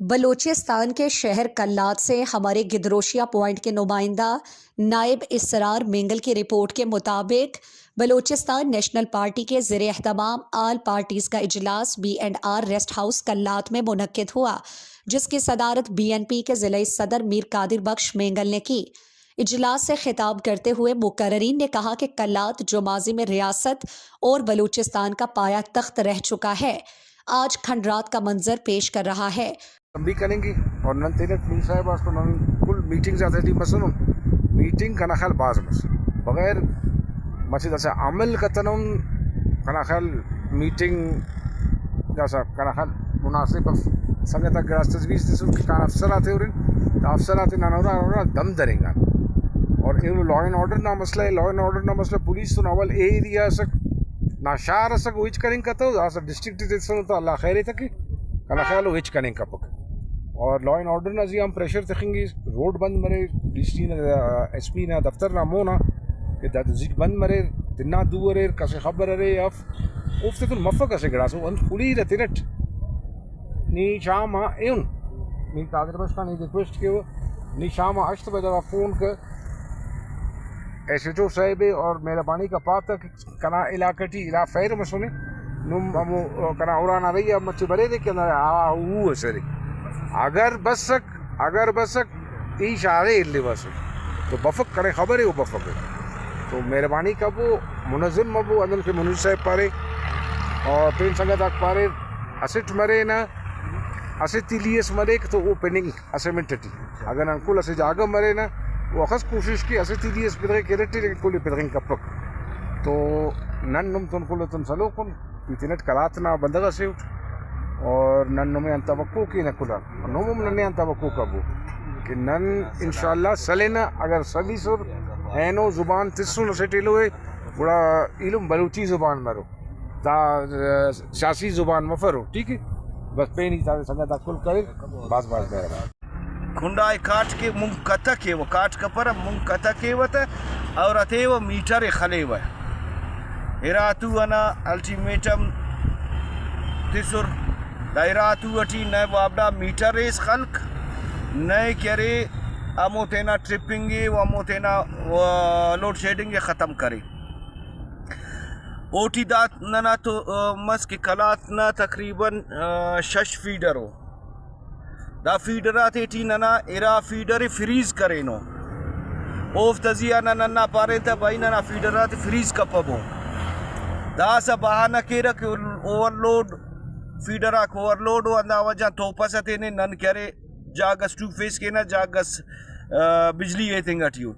बलूचिस्तान के शहर कल्लात से हमारे गिदरोशिया पॉइंट के नुमाइंदा नायब इसरार मेंगल की रिपोर्ट के मुताबिक बलूचिस्तान नेशनल पार्टी के ज़ेर एहतमाम आल पार्टीज़ का इजलास B&R रेस्ट हाउस कल्लात में मुनक्किद हुआ, जिसकी सदारत BNP के ज़िला सदर मीर कादिर बख्श मेंगल ने की। इजलास से खिताब करते हुए मुकर्रीन ने कहा कि कल्लात जो माजी में रियासत और बलूचिस्तान का पाया तख्त रह चुका है, आज खंडरात का मंजर पेश कर रहा है। हम भी करेंगे और नन तेलत मिल साहब वास्तव नन कुल मीटिंग जाते थी मसलन मीटिंग कना ख्याल बाज मस बगैर मस्जिद से अमल कतनम कना ख्याल मीटिंग जैसा कना ख्याल मुनासिब संगत का तजवीज़ दिसुन कि कान अफसर आते और अफसर आते ना दम दरेंगे और ये लॉ एंड ऑर्डर ना मसला है, लॉ एंड ऑर्डर ना मसला पुलिस तो नावल एरिया सक ना शार सक विच करेंगे कतो आसा डिस्ट्रिक्ट दिसुन तो अल्लाह खैर तक कना ख्याल विच करेंगे कपक और लॉ एंड ऑर्डर ना जी हम प्रेशर तखेंगे रोड बंद मरे DC ना SP ना दफ्तर ना मोना कि दाद बंद मरे तिन्ना दूरे कसे खबर अरे अफ उफ्ते तो मफक कसे गड़ासो अन खुली रतिनट नी शाम एन मी कादिर बस का नी रिक्वेस्ट के नी शाम 8 बजे फोन कर SHO साहब और मेहरबानी का पाता कना इलाकटी इला फैर मसुने नुम अमो कना उराना रही अब मच बरे दे के ना वो सरी अगर बसक इशारे इल्ले बस तो बफक करे खबर है वो बफक है तो मेहरबानी का वो मुनज़्ज़म मबू अदल के मुनीर साहब पारे और तीन संगत आक पारे असिट मरे ना असित इलियस मरे तो वो पेनिंग असेमेंट थी अगर अंकुल असे जाग मरे ना वो अखस कोशिश की असित इलियस पिदरे केरेटी कुल पिदरिंग कपक तो नन नुम तुन कुल तुम सलो कुन इतनेट कलातना बंदगा से और नन में अंतवक्को की न कुला नोम नन्ने अंतवक्को कबू कि नन इंशाल्लाह सलेना अगर सभी सुर ऐनो जुबान तिस्सुन सेटिलो है बड़ा इलम बलूची जुबान मरो ता शासी जुबान मफरो ठीक है बस पेनी तारे संगत कुल करे बास मेरा खुंडाई काट के मुंग कथा के वो काट का पर मुंग कथा के वत और अते वो मीटर खले व इरातु अना अल्टीमेटम तिसुर दायरातु अटी न वाबड़ा मीटर रेस खल्क नए करे अमोतेना ट्रिपिंगे व अमोतेना लोड शेडिंग ख़त्म करे ओटी दात नना तो मस के कलात ना तकरीबन 6 फीडर हो दा फीडरात एटी नना इरा फीडर फ्रीज करे नो ओफ तजिया नना पारे था भाई नना फीडरात फ्रीज कपबो दा सा बहाना के रख ओवरलोड फीडरा को ओवरलोड वंदा वजह तो पसते ने नन करे जागस टू फेस के ना जागस बिजली ये थिंगटियो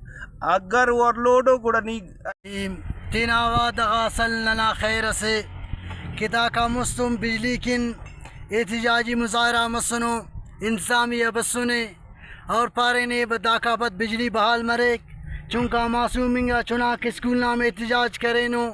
अगर ओवरलोड गुड़ा नी तिनावा दगासल नना खैर से किता का मुस्तुम बिजली किन एहतिजाजी मुजाहरा मसनो इंसामी बसुने और पारे ने बदाकाबत बिजली बहाल मरे चूंका मासूमिंगा चुना के स्कूल नाम एहतिजाज करे नो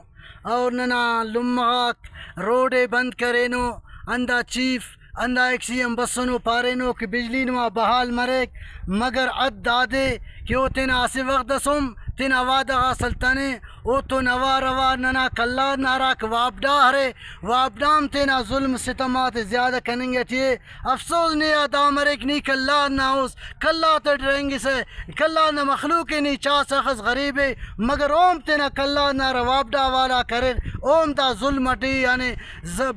और नना लुम्माक रोडे बंद करे नो अंदा चीफ अंदा XCM बसनो पारे नो कि बिजली नुआ बहाल मरे मगर अद दादे कि वो तेना आसे वक्त दसुम तेना वादा सल्तने ओ तो नवा रवा नना कल्ला नाराक वापडा हरे वापडाम तेना जुल्म सितमात ज़्यादा करेंगे थे अफसोस ने अदा मरेक नहीं कल्ला ना उस कल्ला तो डरेंगे से कल्ला न मखलूक नहीं चा सखस गरीब है मगर ओम तेना कल्ला ना वापडा वाला करे ओम ता जुल्म टी यानी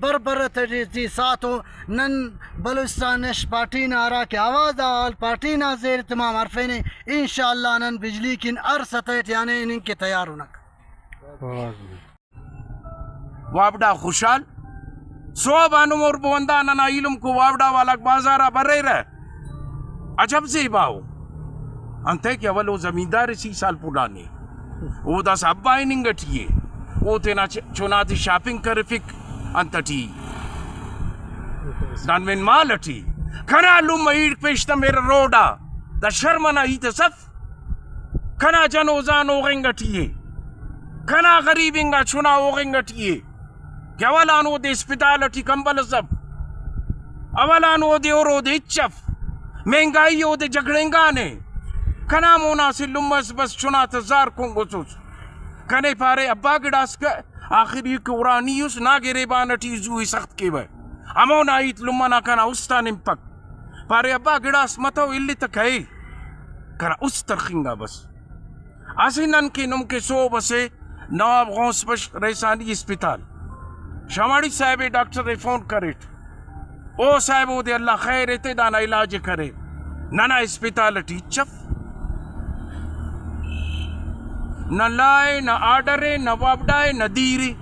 बरबर थी साथों नन बलूचिस्तान नेशनल पार्टी नारा के आवाज़ आल पार्टी ना ज़ेर तमाम अरफे ने इंशाअल्लाह नन बिजली किन अरसत यानी इनके तैयार होना वापडा खुशाल सोबानु मोर बोंदा नना इलम को वापडा वाला बाजारा बरे रह अजब से बाओ अंते के अवलो जमींदार 6 साल पुराने वो दस अब्बा निंगटिए वो तेना चुनाती शॉपिंग कर फिक अंतटी ननमेन मालटी खना लुम ईड पेशता मेरा रोडा द शर्मना इत सफ खना जनोजान ओगंगटिए खना गरीबिंगा चुना ओगंगटिए गवलानो दे अस्पतालटी कंबल सब अवलानो दे ओरो दे इच्छफ महंगाई ओ दे जगड़ेंगा ने खना मोना से लुम्मस बस चुना तजार कुंगोसुस कने पारे अब्बा गडास का आखिर ये कुरानियुस ना गिरेबानटी जुई सख्त के वे अमोना इत लुम्मना कना उस्तान इम्पक پارے ابا گڑاس متو اللی تک ہے کرا اس ترخینگا بس آسی نن کی نم کے سو بسے نواب غوث بش ریسانی اسپتال شماڑی صاحب ڈاکٹر نے فون کریٹ او صاحب او دے اللہ خیر ایتے دانا علاج کرے نانا اسپتال ٹی چف نہ لائے نہ آرڈرے نہ وابڈائے نہ دیرے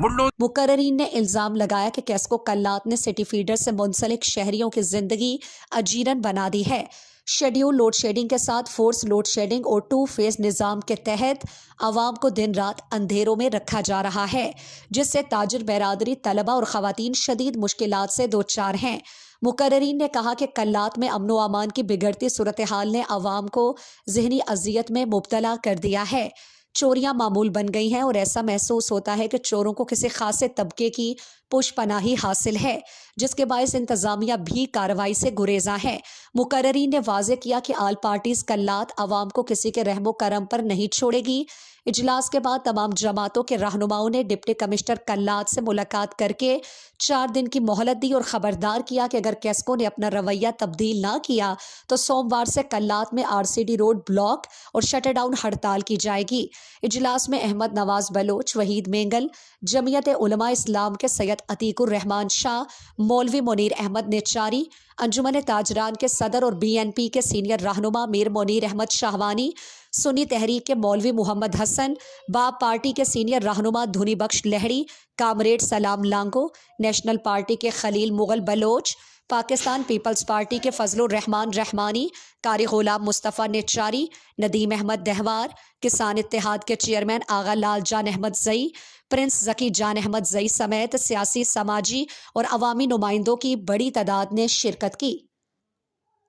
ملو مقررین نے الزام لگایا کہ کیسکو کلات نے سٹی فیڈر سے منسلک شہریوں کی زندگی اجیرن بنا دی ہے۔ شیڈیول لوڈ شیڈنگ کے ساتھ فورس لوڈ شیڈنگ اور 2 فیز نظام کے تحت عوام کو دن رات اندھیروں میں رکھا جا رہا ہے، جس سے تاجر برادری، طلبہ اور خواتین شدید مشکلات سے دوچار ہیں۔ مقررین نے کہا کہ کلات میں امن و امان کی بگڑتی صورتحال نے عوام کو ذہنی اذیت میں مبتلا کر دیا ہے۔ چوریاں معمول بن گئی ہیں اور ایسا محسوس ہوتا ہے کہ چوروں کو کسی خاصے طبقے کی پش پناہی حاصل ہے، جس کے باعث انتظامیہ بھی کارروائی سے گریزاں ہے۔ مقررین نے واضح کیا کہ آل پارٹیز کلات عوام کو کسی کے رحم و کرم پر نہیں چھوڑے گی۔ اجلاس کے بعد تمام جماعتوں کے رہنماؤں نے ڈپٹی کمشنر کلات سے ملاقات کر کے 4 دن کی مہلت دی اور خبردار کیا کہ اگر کیسکو نے اپنا رویہ تبدیل نہ کیا تو سوموار سے کلات میں RCD روڈ بلاک اور شٹر ڈاؤن ہڑتال کی جائے گی۔ اجلاس میں احمد نواز بلوچ، وحید مینگل، جمعیت علماء اسلام کے سید عتیق الرحمان شاہ، مولوی منیر احمد نیچاری، انجمن تاجران کے صدر اور BNP کے سینئر رہنما میر منیر احمد شاہوانی، سنی تحریک کے مولوی محمد حسن، باب پارٹی کے سینئر رہنما دھنی بخش لہڑی، کامریڈ سلام لانگو، نیشنل پارٹی کے خلیل مغل بلوچ، پاکستان پیپلز پارٹی کے فضل الرحمان رحمانی، قاری غلام مصطفیٰ نیچاری، ندیم احمد دہوار، کسان اتحاد کے چیئرمین آغا لال جان احمد زئی، پرنس ذکی جان احمد زئی سمیت سیاسی، سماجی اور عوامی نمائندوں کی بڑی تعداد نے شرکت کی۔